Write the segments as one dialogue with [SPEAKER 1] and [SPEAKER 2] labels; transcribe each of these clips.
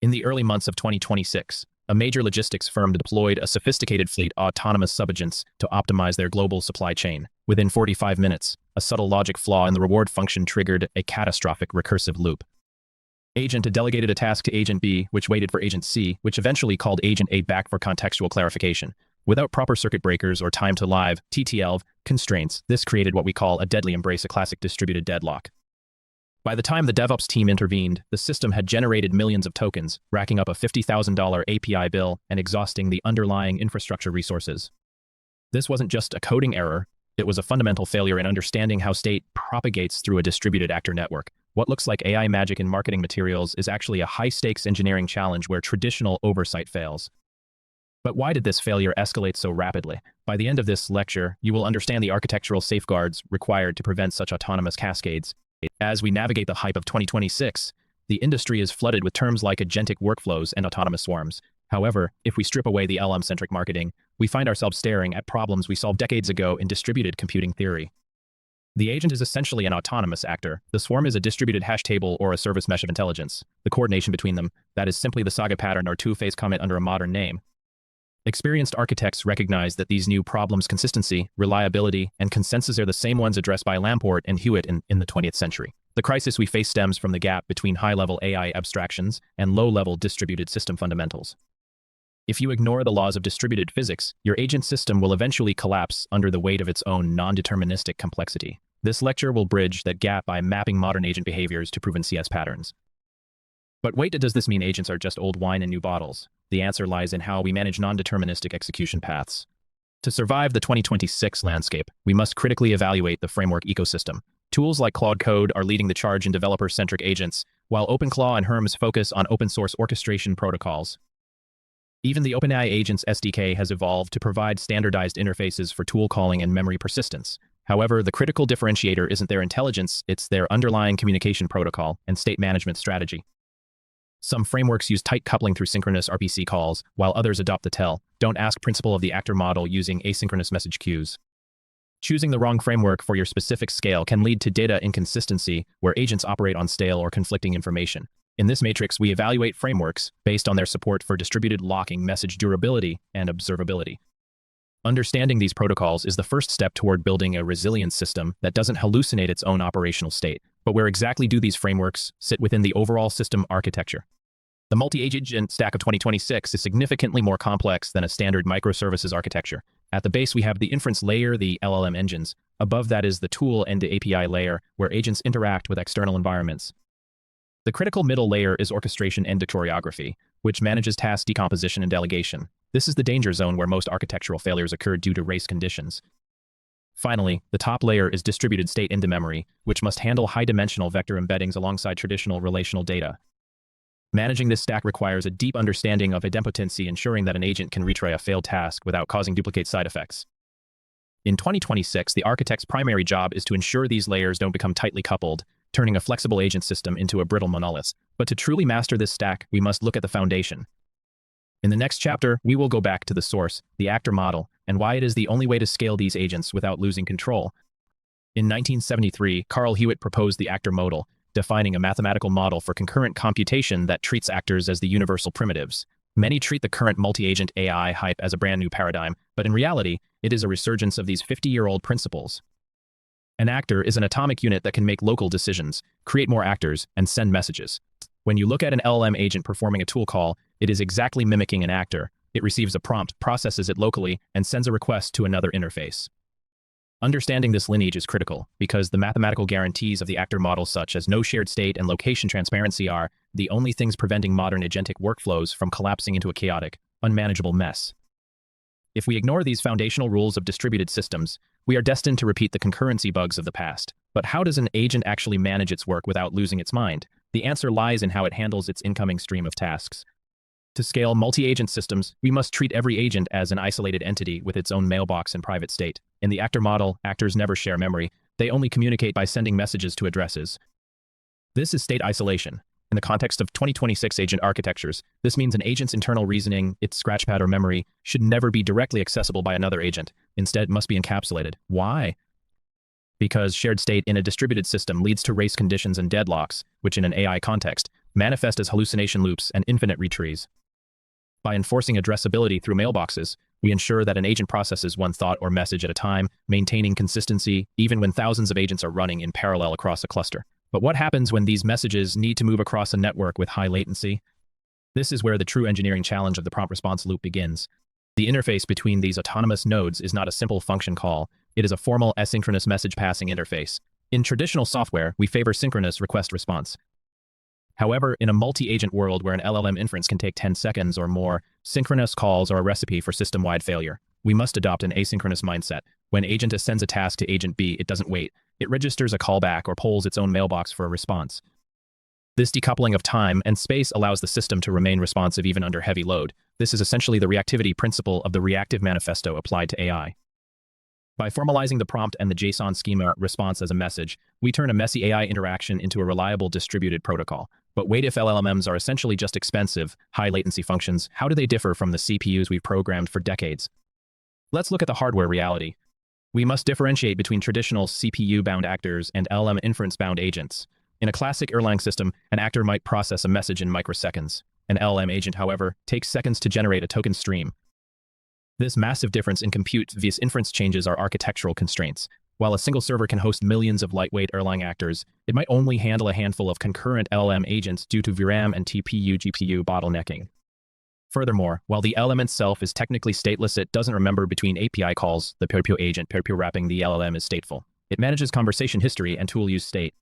[SPEAKER 1] In the early months of 2026, a major logistics firm deployed a sophisticated fleet of autonomous subagents to optimize their global supply chain. Within 45 minutes, a subtle logic flaw in the reward function triggered a catastrophic recursive loop. Agent A delegated a task to Agent B, which waited for Agent C, which eventually called Agent A back for contextual clarification. Without proper circuit breakers or time to live (TTL) constraints, this created what we call a deadly embrace, a classic distributed deadlock. By the time the DevOps team intervened, the system had generated millions of tokens, racking up a $50,000 API bill and exhausting the underlying infrastructure resources. This wasn't just a coding error, it was a fundamental failure in understanding how state propagates through a distributed actor network. What looks like AI magic in marketing materials is actually a high-stakes engineering challenge where traditional oversight fails. But why did this failure escalate so rapidly? By the end of this lecture, you will understand the architectural safeguards required to prevent such autonomous cascades. As we navigate the hype of 2026, the industry is flooded with terms like agentic workflows and autonomous swarms. However, if we strip away the LM-centric marketing, we find ourselves staring at problems we solved decades ago in distributed computing theory. The agent is essentially an autonomous actor. The swarm is a distributed hash table or a service mesh of intelligence. The coordination between them, that is simply the Saga pattern or two-phase comment under a modern name. Experienced architects recognize that these new problems, consistency, reliability, and consensus, are the same ones addressed by Lamport and Hewitt in the 20th century. The crisis we face stems from the gap between high-level AI abstractions and low-level distributed system fundamentals. If you ignore the laws of distributed physics, your agent system will eventually collapse under the weight of its own non-deterministic complexity. This lecture will bridge that gap by mapping modern agent behaviors to proven CS patterns. But wait, does this mean agents are just old wine in new bottles? The answer lies in how we manage non-deterministic execution paths. To survive the 2026 landscape, we must critically evaluate the framework ecosystem. Tools like Claude Code are leading the charge in developer-centric agents, while OpenClaw and Herms focus on open-source orchestration protocols. Even the OpenAI Agents SDK has evolved to provide standardized interfaces for tool calling and memory persistence. However, the critical differentiator isn't their intelligence, it's their underlying communication protocol and state management strategy. Some frameworks use tight coupling through synchronous RPC calls, while others adopt the tell, don't ask principle of the actor model using asynchronous message queues. Choosing the wrong framework for your specific scale can lead to data inconsistency, where agents operate on stale or conflicting information. In this matrix, we evaluate frameworks based on their support for distributed locking, message durability, and observability. Understanding these protocols is the first step toward building a resilient system that doesn't hallucinate its own operational state. But where exactly do these frameworks sit within the overall system architecture? The multi-agent stack of 2026 is significantly more complex than a standard microservices architecture. At the base, we have the inference layer, the LLM engines. Above that is the tool and the API layer, where agents interact with external environments. The critical middle layer is orchestration and choreography, which manages task decomposition and delegation. This is the danger zone where most architectural failures occur due to race conditions. Finally, the top layer is distributed state into memory, which must handle high-dimensional vector embeddings alongside traditional relational data. Managing this stack requires a deep understanding of idempotency, ensuring that an agent can retry a failed task without causing duplicate side effects. In 2026, the architect's primary job is to ensure these layers don't become tightly coupled, turning a flexible agent system into a brittle monolith. But to truly master this stack, we must look at the foundation. In the next chapter, we will go back to the source, the actor model, and why it is the only way to scale these agents without losing control. In 1973, Carl Hewitt proposed the actor model, defining a mathematical model for concurrent computation that treats actors as the universal primitives. Many treat the current multi-agent AI hype as a brand new paradigm, but in reality, it is a resurgence of these 50-year-old principles. An actor is an atomic unit that can make local decisions, create more actors, and send messages. When you look at an LLM agent performing a tool call, it is exactly mimicking an actor. It receives a prompt, processes it locally, and sends a request to another interface. Understanding this lineage is critical, because the mathematical guarantees of the actor model, such as no shared state and location transparency, are the only things preventing modern agentic workflows from collapsing into a chaotic, unmanageable mess. If we ignore these foundational rules of distributed systems, we are destined to repeat the concurrency bugs of the past. But how does an agent actually manage its work without losing its mind? The answer lies in how it handles its incoming stream of tasks. To scale multi-agent systems, we must treat every agent as an isolated entity with its own mailbox and private state. In the actor model, actors never share memory. They only communicate by sending messages to addresses. This is state isolation. In the context of 2026 agent architectures, this means an agent's internal reasoning, its scratchpad or memory, should never be directly accessible by another agent. Instead, it must be encapsulated. Why? Because shared state in a distributed system leads to race conditions and deadlocks, which in an AI context manifest as hallucination loops and infinite retrees. By enforcing addressability through mailboxes, we ensure that an agent processes one thought or message at a time, maintaining consistency even when thousands of agents are running in parallel across a cluster. But what happens when these messages need to move across a network with high latency? This is where the true engineering challenge of the prompt response loop begins. The interface between these autonomous nodes is not a simple function call. It is a formal asynchronous message passing interface. In traditional software, we favor synchronous request response. However, in a multi-agent world where an LLM inference can take 10 seconds or more, synchronous calls are a recipe for system-wide failure. We must adopt an asynchronous mindset. When agent A sends a task to agent B, it doesn't wait. It registers a callback or polls its own mailbox for a response. This decoupling of time and space allows the system to remain responsive even under heavy load. This is essentially the reactivity principle of the reactive manifesto applied to AI. By formalizing the prompt and the JSON schema response as a message, we turn a messy AI interaction into a reliable distributed protocol. But wait, if LLMs are essentially just expensive, high-latency functions, how do they differ from the CPUs we've programmed for decades? Let's look at the hardware reality. We must differentiate between traditional CPU-bound actors and LLM inference-bound agents. In a classic Erlang system, an actor might process a message in microseconds. An LLM agent, however, takes seconds to generate a token stream. This massive difference in compute via inference changes our architectural constraints. While a single server can host millions of lightweight Erlang actors, it might only handle a handful of concurrent LLM agents due to VRAM and TPU-GPU bottlenecking. Furthermore, while the LLM itself is technically stateless, it doesn't remember between API calls. The peer-to-peer agent peer-to-peer wrapping the LLM is stateful. It manages conversation history and tool use state.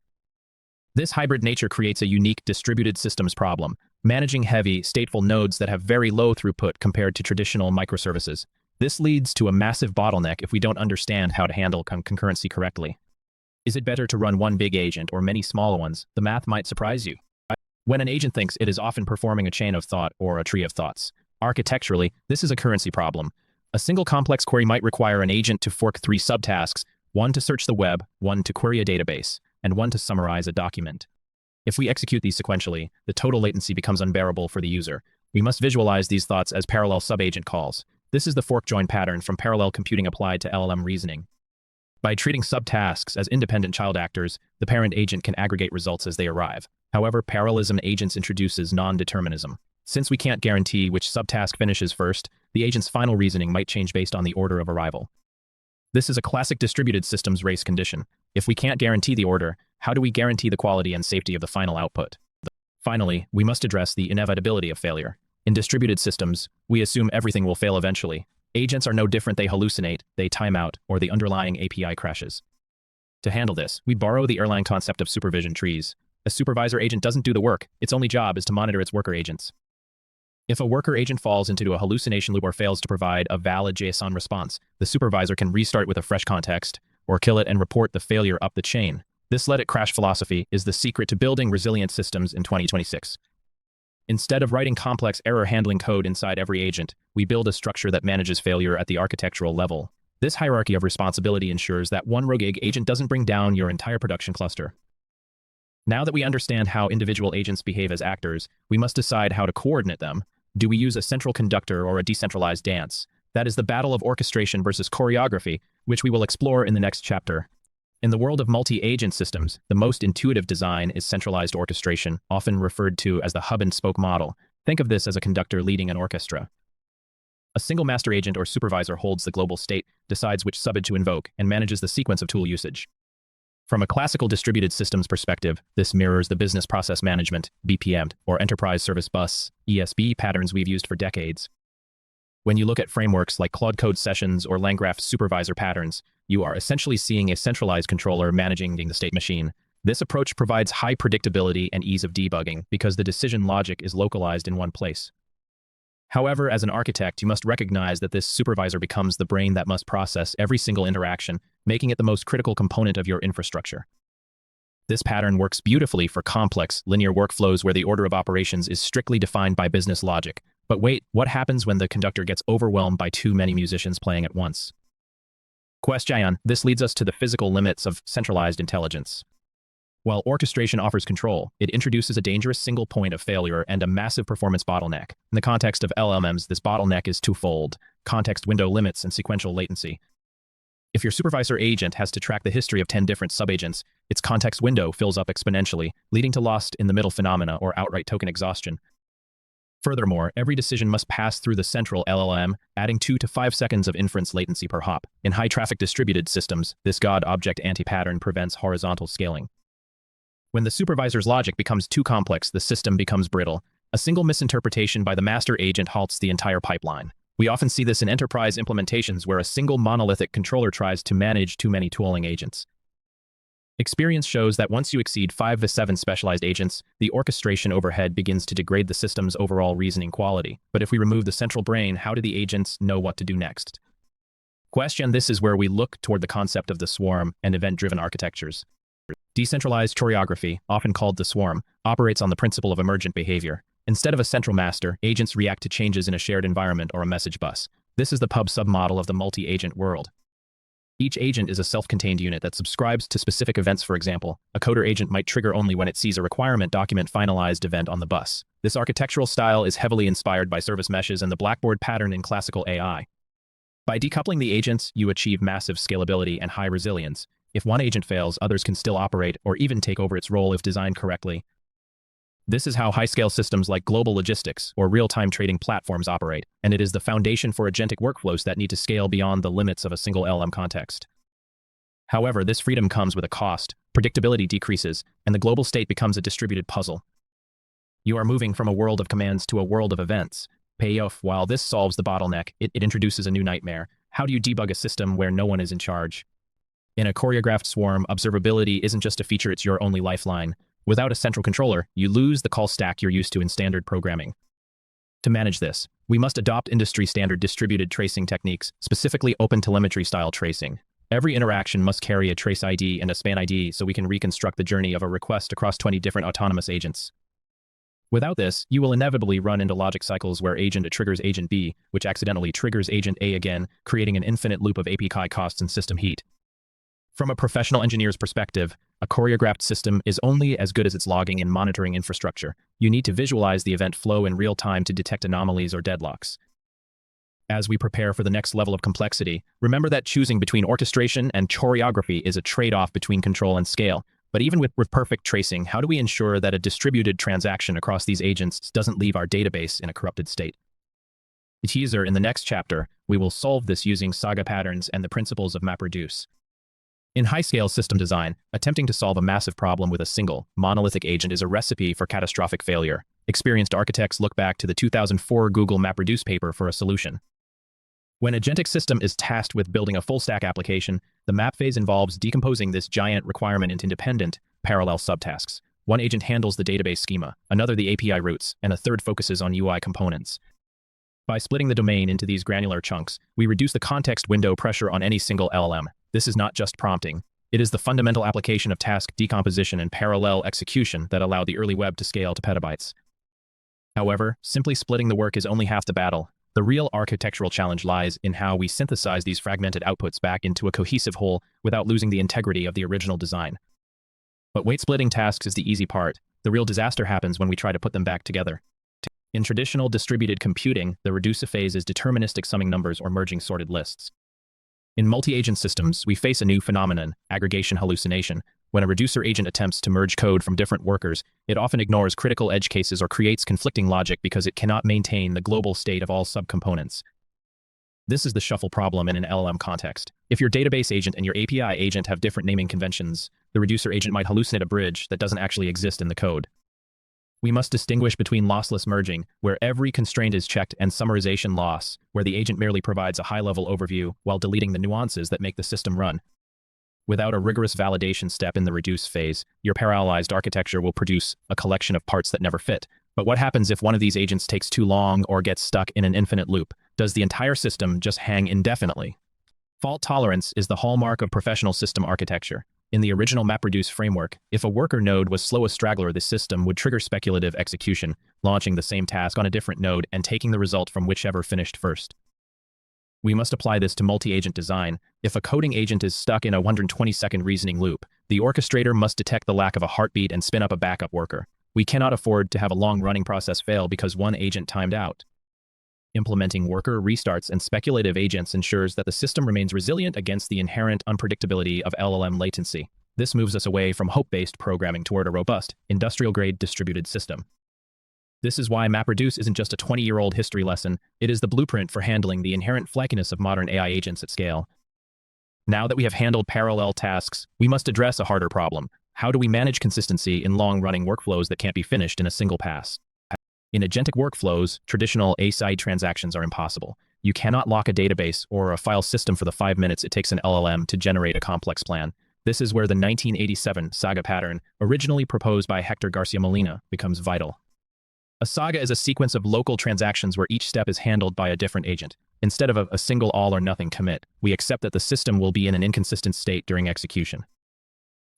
[SPEAKER 1] This hybrid nature creates a unique distributed systems problem, managing heavy, stateful nodes that have very low throughput compared to traditional microservices. This leads to a massive bottleneck if we don't understand how to handle concurrency correctly. Is it better to run one big agent or many small ones? The math might surprise you. When an agent thinks, it is often performing a chain of thought or a tree of thoughts. Architecturally, this is a currency problem. A single complex query might require an agent to fork 3 subtasks, one to search the web, one to query a database, and one to summarize a document. If we execute these sequentially, the total latency becomes unbearable for the user. We must visualize these thoughts as parallel sub-agent calls. This is the fork-join pattern from parallel computing applied to LLM reasoning. By treating subtasks as independent child actors, the parent agent can aggregate results as they arrive. However, parallelism agents introduces non-determinism. Since we can't guarantee which subtask finishes first, the agent's final reasoning might change based on the order of arrival. This is a classic distributed systems race condition. If we can't guarantee the order, how do we guarantee the quality and safety of the final output? Finally, we must address the inevitability of failure. In distributed systems, we assume everything will fail eventually. Agents are no different. They hallucinate, they time out, or the underlying API crashes. To handle this, we borrow the Erlang concept of supervision trees. A supervisor agent doesn't do the work. Its only job is to monitor its worker agents. If a worker agent falls into a hallucination loop or fails to provide a valid JSON response, the supervisor can restart with a fresh context, or kill it and report the failure up the chain. This let it crash philosophy is the secret to building resilient systems in 2026. Instead of writing complex error-handling code inside every agent, we build a structure that manages failure at the architectural level. This hierarchy of responsibility ensures that one rogue agent doesn't bring down your entire production cluster. Now that we understand how individual agents behave as actors, we must decide how to coordinate them. Do we use a central conductor or a decentralized dance? That is the battle of orchestration versus choreography, which we will explore in the next chapter. In the world of multi-agent systems, the most intuitive design is centralized orchestration, often referred to as the hub-and-spoke model. Think of this as a conductor leading an orchestra. A single master agent or supervisor holds the global state, decides which subagent to invoke, and manages the sequence of tool usage. From a classical distributed systems perspective, this mirrors the business process management, BPM, or enterprise service bus, ESB patterns we've used for decades. When you look at frameworks like Claude Code Sessions or LangGraph supervisor patterns, you are essentially seeing a centralized controller managing the state machine. This approach provides high predictability and ease of debugging because the decision logic is localized in one place. However, as an architect, you must recognize that this supervisor becomes the brain that must process every single interaction, making it the most critical component of your infrastructure. This pattern works beautifully for complex, linear workflows where the order of operations is strictly defined by business logic. But wait, what happens when the conductor gets overwhelmed by too many musicians playing at once? Question: this leads us to the physical limits of centralized intelligence. While orchestration offers control, it introduces a dangerous single point of failure and a massive performance bottleneck. In the context of LLMs, this bottleneck is twofold: context window limits and sequential latency. If your supervisor agent has to track the history of 10 different subagents, its context window fills up exponentially, leading to lost in the middle phenomena or outright token exhaustion. Furthermore, every decision must pass through the central LLM, adding 2 to 5 seconds of inference latency per hop. In high-traffic distributed systems, this God-object anti-pattern prevents horizontal scaling. When the supervisor's logic becomes too complex, the system becomes brittle. A single misinterpretation by the master agent halts the entire pipeline. We often see this in enterprise implementations where a single monolithic controller tries to manage too many tooling agents. Experience shows that once you exceed 5 to 7 specialized agents, the orchestration overhead begins to degrade the system's overall reasoning quality. But if we remove the central brain, how do the agents know what to do next? Question: This is where we look toward the concept of the swarm and event-driven architectures. Decentralized choreography, often called the swarm, operates on the principle of emergent behavior. Instead of a central master, agents react to changes in a shared environment or a message bus. This is the pub submodel of the multi-agent world. Each agent is a self-contained unit that subscribes to specific events. For example, a coder agent might trigger only when it sees a requirement document finalized event on the bus. This architectural style is heavily inspired by service meshes and the blackboard pattern in classical AI. By decoupling the agents, you achieve massive scalability and high resilience. If one agent fails, others can still operate or even take over its role if designed correctly. This is how high-scale systems like global logistics or real-time trading platforms operate, and it is the foundation for agentic workflows that need to scale beyond the limits of a single LM context. However, this freedom comes with a cost. Predictability decreases, and the global state becomes a distributed puzzle. You are moving from a world of commands to a world of events. Payoff: while this solves the bottleneck, it introduces a new nightmare. How do you debug a system where no one is in charge? In a choreographed swarm, observability isn't just a feature, it's your only lifeline. Without a central controller, you lose the call stack you're used to in standard programming. To manage this, we must adopt industry-standard distributed tracing techniques, specifically OpenTelemetry-style tracing. Every interaction must carry a trace ID and a span ID so we can reconstruct the journey of a request across 20 different autonomous agents. Without this, you will inevitably run into logic cycles where agent A triggers agent B, which accidentally triggers agent A again, creating an infinite loop of API costs and system heat. From a professional engineer's perspective, a choreographed system is only as good as its logging and monitoring infrastructure. You need to visualize the event flow in real time to detect anomalies or deadlocks. As we prepare for the next level of complexity, remember that choosing between orchestration and choreography is a trade-off between control and scale. But even with perfect tracing, how do we ensure that a distributed transaction across these agents doesn't leave our database in a corrupted state? The teaser: in the next chapter, we will solve this using Saga patterns and the principles of MapReduce. In high-scale system design, attempting to solve a massive problem with a single, monolithic agent is a recipe for catastrophic failure. Experienced architects look back to the 2004 Google MapReduce paper for a solution. When an agentic system is tasked with building a full-stack application, the map phase involves decomposing this giant requirement into independent, parallel subtasks. One agent handles the database schema, another the API routes, and a third focuses on UI components. By splitting the domain into these granular chunks, we reduce the context window pressure on any single LLM. This is not just prompting. It is the fundamental application of task decomposition and parallel execution that allow the early web to scale to petabytes. However, simply splitting the work is only half the battle. The real architectural challenge lies in how we synthesize these fragmented outputs back into a cohesive whole without losing the integrity of the original design. But wait, splitting tasks is the easy part. The real disaster happens when we try to put them back together. In traditional distributed computing, the reducer phase is deterministic summing numbers or merging sorted lists. In multi-agent systems, we face a new phenomenon, aggregation hallucination. When a reducer agent attempts to merge code from different workers, it often ignores critical edge cases or creates conflicting logic because it cannot maintain the global state of all subcomponents. This is the shuffle problem in an LLM context. If your database agent and your API agent have different naming conventions, the reducer agent might hallucinate a bridge that doesn't actually exist in the code. We must distinguish between lossless merging, where every constraint is checked, and summarization loss, where the agent merely provides a high-level overview while deleting the nuances that make the system run. Without a rigorous validation step in the reduce phase, your parallelized architecture will produce a collection of parts that never fit. But what happens if one of these agents takes too long or gets stuck in an infinite loop? Does the entire system just hang indefinitely? Fault tolerance is the hallmark of professional system architecture. In the original MapReduce framework, if a worker node was slow as straggler, the system would trigger speculative execution, launching the same task on a different node and taking the result from whichever finished first. We must apply this to multi-agent design. If a coding agent is stuck in a 120-second reasoning loop, the orchestrator must detect the lack of a heartbeat and spin up a backup worker. We cannot afford to have a long-running process fail because one agent timed out. Implementing worker restarts and speculative agents ensures that the system remains resilient against the inherent unpredictability of LLM latency. This moves us away from hope-based programming toward a robust, industrial-grade distributed system. This is why MapReduce isn't just a 20-year-old history lesson, it is the blueprint for handling the inherent flakiness of modern AI agents at scale. Now that we have handled parallel tasks, we must address a harder problem. How do we manage consistency in long-running workflows that can't be finished in a single pass? In agentic workflows, traditional A-side transactions are impossible. You cannot lock a database or a file system for the 5 minutes it takes an LLM to generate a complex plan. This is where the 1987 Saga pattern, originally proposed by Hector Garcia Molina, becomes vital. A saga is a sequence of local transactions where each step is handled by a different agent. Instead of a single all-or-nothing commit, we accept that the system will be in an inconsistent state during execution.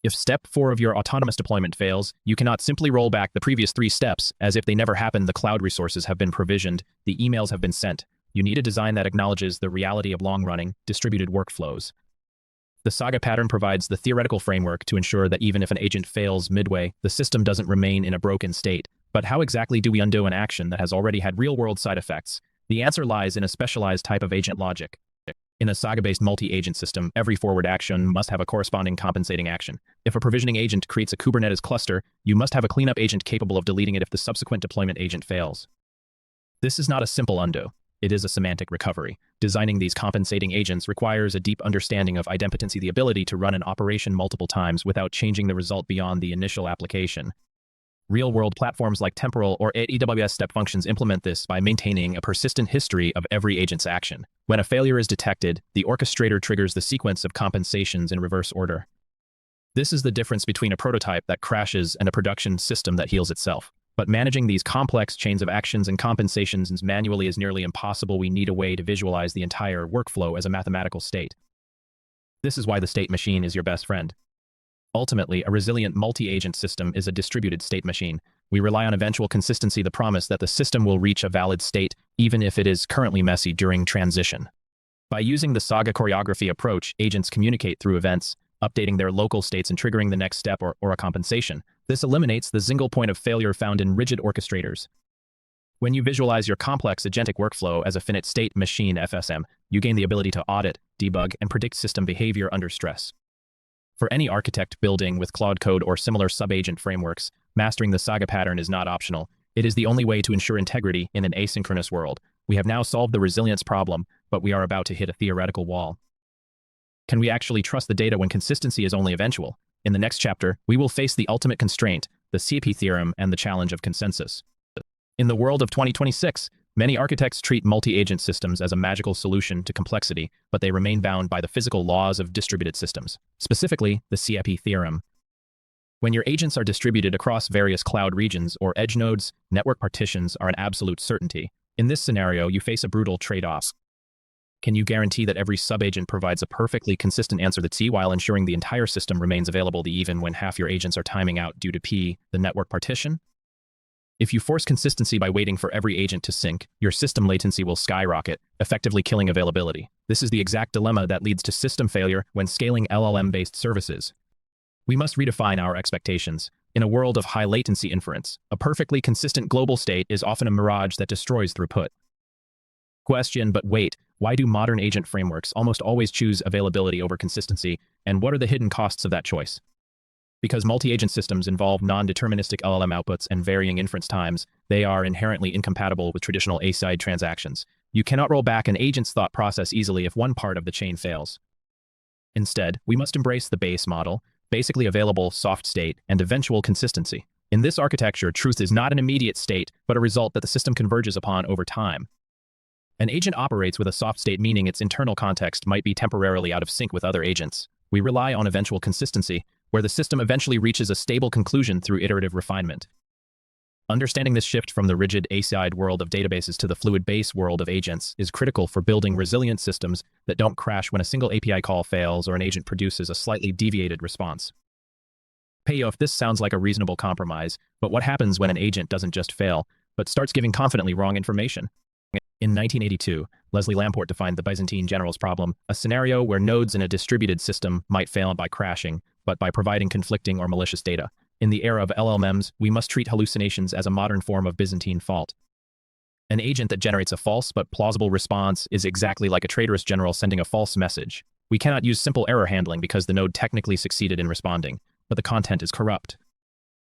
[SPEAKER 1] If step 4 of your autonomous deployment fails, you cannot simply roll back the previous 3 steps as if they never happened. The cloud resources have been provisioned, the emails have been sent. You need a design that acknowledges the reality of long-running, distributed workflows. The Saga pattern provides the theoretical framework to ensure that even if an agent fails midway, the system doesn't remain in a broken state. But how exactly do we undo an action that has already had real-world side effects? The answer lies in a specialized type of agent logic. In a Saga-based multi-agent system, every forward action must have a corresponding compensating action. If a provisioning agent creates a Kubernetes cluster, you must have a cleanup agent capable of deleting it if the subsequent deployment agent fails. This is not a simple undo. It is a semantic recovery. Designing these compensating agents requires a deep understanding of idempotency, the ability to run an operation multiple times without changing the result beyond the initial application. Real-world platforms like Temporal or AWS Step Functions implement this by maintaining a persistent history of every agent's action. When a failure is detected, the orchestrator triggers the sequence of compensations in reverse order. This is the difference between a prototype that crashes and a production system that heals itself. But managing these complex chains of actions and compensations manually is nearly impossible. We need a way to visualize the entire workflow as a mathematical state. This is why the state machine is your best friend. Ultimately, a resilient multi-agent system is a distributed state machine. We rely on eventual consistency, the promise that the system will reach a valid state, even if it is currently messy during transition. By using the Saga choreography approach, agents communicate through events, updating their local states and triggering the next step or a compensation. This eliminates the single point of failure found in rigid orchestrators. When you visualize your complex agentic workflow as a finite state machine FSM, you gain the ability to audit, debug, and predict system behavior under stress. For any architect building with Claude Code or similar sub-agent frameworks, mastering the Saga pattern is not optional. It is the only way to ensure integrity in an asynchronous world. We have now solved the resilience problem, but we are about to hit a theoretical wall. Can we actually trust the data when consistency is only eventual? In the next chapter, we will face the ultimate constraint, the CAP theorem, and the challenge of consensus. In the world of 2026, many architects treat multi-agent systems as a magical solution to complexity, but they remain bound by the physical laws of distributed systems, specifically the CAP theorem. When your agents are distributed across various cloud regions or edge nodes, network partitions are an absolute certainty. In this scenario, you face a brutal trade-off. Can you guarantee that every sub-agent provides a perfectly consistent answer to T while ensuring the entire system remains available even when half your agents are timing out due to P, the network partition? If you force consistency by waiting for every agent to sync, your system latency will skyrocket, effectively killing availability. This is the exact dilemma that leads to system failure when scaling LLM-based services. We must redefine our expectations. In a world of high latency inference, a perfectly consistent global state is often a mirage that destroys throughput. Question, but wait, why do modern agent frameworks almost always choose availability over consistency, and what are the hidden costs of that choice? Because multi-agent systems involve non-deterministic LLM outputs and varying inference times, they are inherently incompatible with traditional A-side transactions. You cannot roll back an agent's thought process easily if one part of the chain fails. Instead, we must embrace the base model, basically available soft state, and eventual consistency. In this architecture, truth is not an immediate state, but a result that the system converges upon over time. An agent operates with a soft state, meaning its internal context might be temporarily out of sync with other agents. We rely on eventual consistency, where the system eventually reaches a stable conclusion through iterative refinement. Understanding this shift from the rigid A-side world of databases to the fluid base world of agents is critical for building resilient systems that don't crash when a single API call fails or an agent produces a slightly deviated response. Payoff, this sounds like a reasonable compromise, but what happens when an agent doesn't just fail, but starts giving confidently wrong information? In 1982, Leslie Lamport defined the Byzantine generals problem, a scenario where nodes in a distributed system might fail by crashing, but by providing conflicting or malicious data. In the era of LLMs, we must treat hallucinations as a modern form of Byzantine fault. An agent that generates a false but plausible response is exactly like a traitorous general sending a false message. We cannot use simple error handling because the node technically succeeded in responding, but the content is corrupt.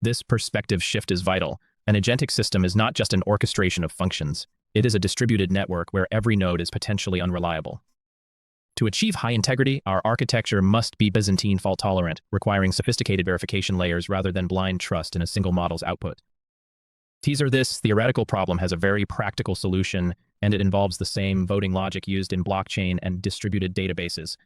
[SPEAKER 1] This perspective shift is vital. An agentic system is not just an orchestration of functions. It is a distributed network where every node is potentially unreliable. To achieve high integrity, our architecture must be Byzantine fault tolerant, requiring sophisticated verification layers rather than blind trust in a single model's output. Teaser: this theoretical problem has a very practical solution, and it involves the same voting logic used in blockchain and distributed databases.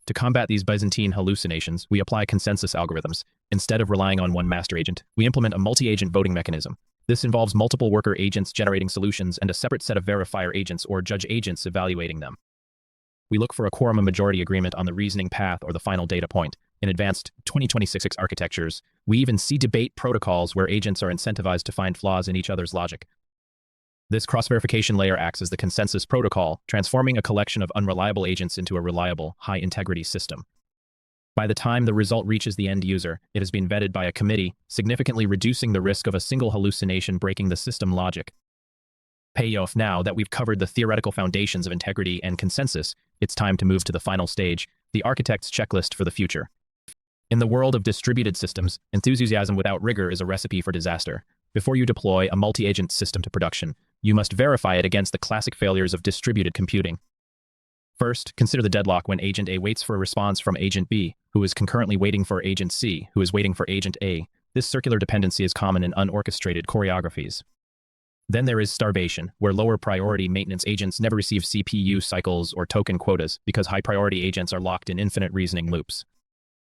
[SPEAKER 1] To combat these Byzantine hallucinations, we apply consensus algorithms. Instead of relying on one master agent, we implement a multi-agent voting mechanism. This involves multiple worker agents generating solutions and a separate set of verifier agents or judge agents evaluating them. We look for a quorum majority agreement on the reasoning path or the final data point. In advanced 2026 architectures, we even see debate protocols where agents are incentivized to find flaws in each other's logic. This cross-verification layer acts as the consensus protocol, transforming a collection of unreliable agents into a reliable, high-integrity system. By the time the result reaches the end user, it has been vetted by a committee, significantly reducing the risk of a single hallucination breaking the system logic. Payoff: now that we've covered the theoretical foundations of integrity and consensus, it's time to move to the final stage, the architect's checklist for the future. In the world of distributed systems, enthusiasm without rigor is a recipe for disaster. Before you deploy a multi-agent system to production, you must verify it against the classic failures of distributed computing. First, consider the deadlock when Agent A waits for a response from Agent B, who is concurrently waiting for Agent C, who is waiting for Agent A. This circular dependency is common in unorchestrated choreographies. Then there is starvation, where lower priority maintenance agents never receive CPU cycles or token quotas because high priority agents are locked in infinite reasoning loops.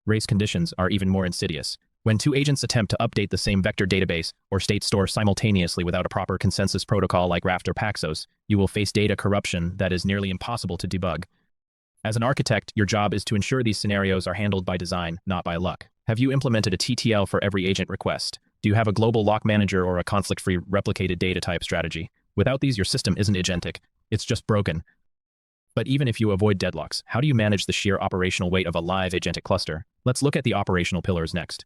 [SPEAKER 1] Race conditions are even more insidious. When two agents attempt to update the same vector database or state store simultaneously without a proper consensus protocol like Raft or Paxos, you will face data corruption that is nearly impossible to debug. As an architect, your job is to ensure these scenarios are handled by design, not by luck. Have you implemented a TTL for every agent request? Do you have a global lock manager or a conflict-free replicated data type strategy? Without these, your system isn't agentic. It's just broken. But even if you avoid deadlocks, how do you manage the sheer operational weight of a live agentic cluster? Let's look at the operational pillars next.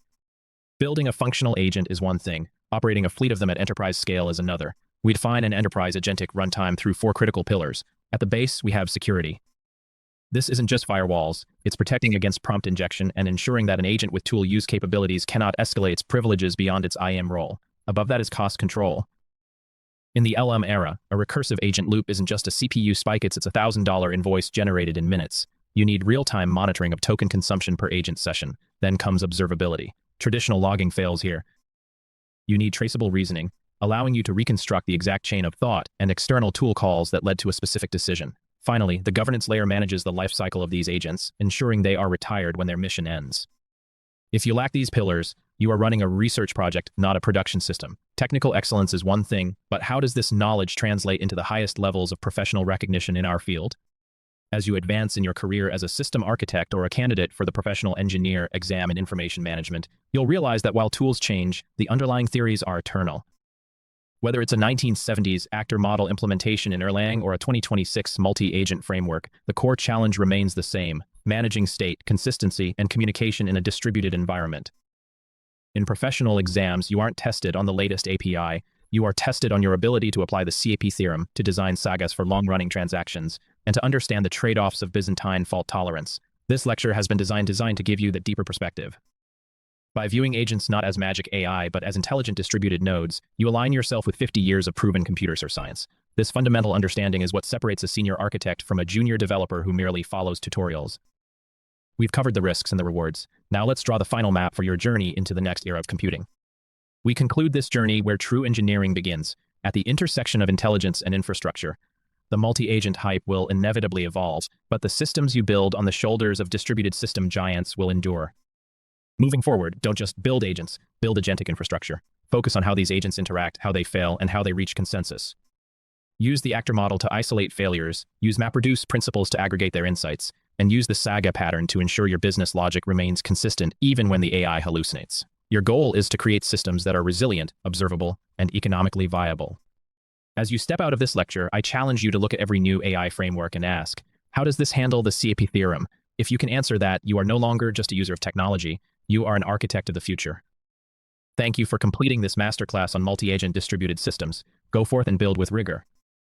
[SPEAKER 1] Building a functional agent is one thing. Operating a fleet of them at enterprise scale is another. We define an enterprise agentic runtime through 4 critical pillars. At the base, we have security. This isn't just firewalls, it's protecting against prompt injection and ensuring that an agent with tool use capabilities cannot escalate its privileges beyond its IAM role. Above that is cost control. In the LM era, a recursive agent loop isn't just a CPU spike, it's a $1,000 invoice generated in minutes. You need real-time monitoring of token consumption per agent session. Then comes observability. Traditional logging fails here. You need traceable reasoning, allowing you to reconstruct the exact chain of thought and external tool calls that led to a specific decision. Finally, the governance layer manages the lifecycle of these agents, ensuring they are retired when their mission ends. If you lack these pillars, you are running a research project, not a production system. Technical excellence is one thing, but how does this knowledge translate into the highest levels of professional recognition in our field? As you advance in your career as a system architect or a candidate for the professional engineer exam in information management, you'll realize that while tools change, the underlying theories are eternal. Whether it's a 1970s actor model implementation in Erlang or a 2026 multi-agent framework, the core challenge remains the same: managing state, consistency, and communication in a distributed environment. In professional exams, you aren't tested on the latest API, you are tested on your ability to apply the CAP theorem to design sagas for long-running transactions, and to understand the trade-offs of Byzantine fault tolerance. This lecture has been designed to give you that deeper perspective. By viewing agents not as magic AI, but as intelligent distributed nodes, you align yourself with 50 years of proven computer science. This fundamental understanding is what separates a senior architect from a junior developer who merely follows tutorials. We've covered the risks and the rewards. Now let's draw the final map for your journey into the next era of computing. We conclude this journey where true engineering begins, at the intersection of intelligence and infrastructure. The multi-agent hype will inevitably evolve, but the systems you build on the shoulders of distributed system giants will endure. Moving forward, don't just build agents, build agentic infrastructure. Focus on how these agents interact, how they fail, and how they reach consensus. Use the actor model to isolate failures, use MapReduce principles to aggregate their insights, and use the Saga pattern to ensure your business logic remains consistent even when the AI hallucinates. Your goal is to create systems that are resilient, observable, and economically viable. As you step out of this lecture, I challenge you to look at every new AI framework and ask, how does this handle the CAP theorem? If you can answer that, you are no longer just a user of technology, you are an architect of the future. Thank you for completing this masterclass on multi-agent distributed systems. Go forth and build with rigor.